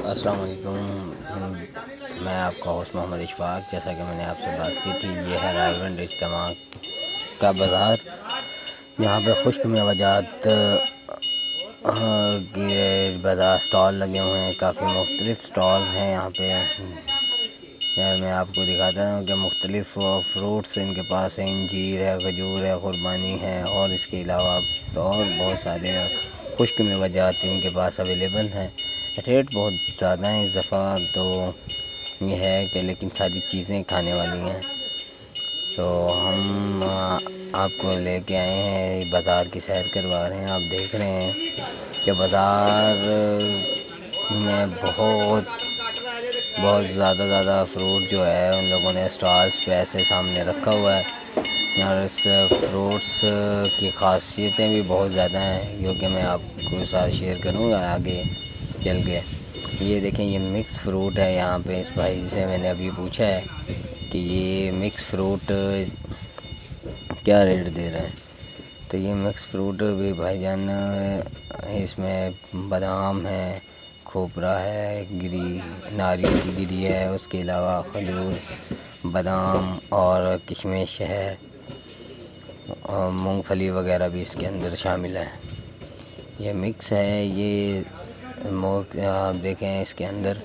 अस्सलाम वालेकुम। मैं आपका होस्ट मोहम्मद इशफाक। जैसा कि मैंने आपसे बात की थी, ये है रायगंज इज्तिमा का बाज़ार, यहाँ पे खुश्क मेवाजात के बाज़ार स्टॉल लगे हुए हैं। काफ़ी मुख्तलिफ़ स्टॉल्स हैं यहाँ पे। यार मैं आपको दिखाता हूँ कि मुख्तलिफ़ फ्रूट्स इनके पास हैं। इंजीर है, खजूर है, कुर्बानी है और इसके अलावा तो और बहुत सारे खुश्क मेवाजात इनके पास अवेलेबल हैं। रेट बहुत ज़्यादा है इस दफ़ा, तो ये है कि लेकिन सारी चीज़ें खाने वाली हैं। तो हम आपको लेके आए हैं, बाज़ार की सैर करवा रहे हैं। आप देख रहे हैं कि बाज़ार में बहुत ज़्यादा फ्रूट जो है उन लोगों ने स्टॉल्स पे ऐसे सामने रखा हुआ है। और इस फ्रूट्स की ख़ासियतें भी बहुत ज़्यादा हैं, जो कि मैं आपको साथ शेयर करूँगा आगे चल के। ये देखें, ये मिक्स फ्रूट है। यहाँ पे इस भाई से मैंने अभी पूछा है कि ये मिक्स फ्रूट क्या रेट दे रहे हैं। तो ये मिक्स फ्रूट भी भाईजान, इसमें बादाम है, खोपरा है, नारियल की गिरी है, उसके अलावा खजूर, बादाम और किशमिश है और मूंगफली वगैरह भी इसके अंदर शामिल है। ये मिक्स है। ये आप देखें, इसके अंदर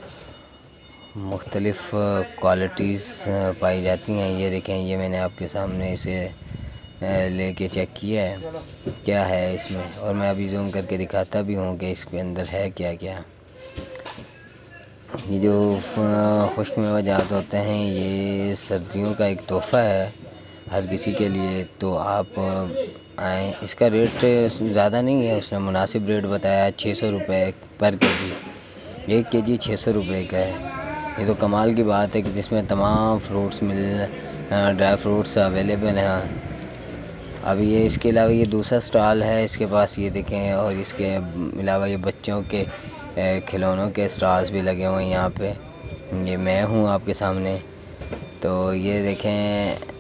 मुख्तलिफ़ क्वालिटीज़ पाई जाती हैं। ये देखें, ये मैंने आपके सामने इसे लेके चेक किया है क्या है इसमें, और मैं अभी जूम करके दिखाता भी हूँ कि इसके अंदर है क्या क्या। ये जो खुश्क मेवाजात होते हैं, ये सर्दियों का एक तोहफ़ा है हर किसी के लिए। तो आप आएँ। इसका रेट ज़्यादा नहीं है, उसने मुनासिब रेट बताया 600 रुपये पर केजी। 1 केजी 600 रुपये का है। ये तो कमाल की बात है कि जिसमें तमाम फ्रूट्स ड्राई फ्रूट्स अवेलेबल हैं। अब ये इसके अलावा ये दूसरा स्टॉल है इसके पास, ये देखें। और इसके अलावा ये बच्चों के खिलौनों के स्टॉल्स भी लगे हुए हैं यहाँ पे। ये मैं हूँ आपके सामने। तो ये देखें,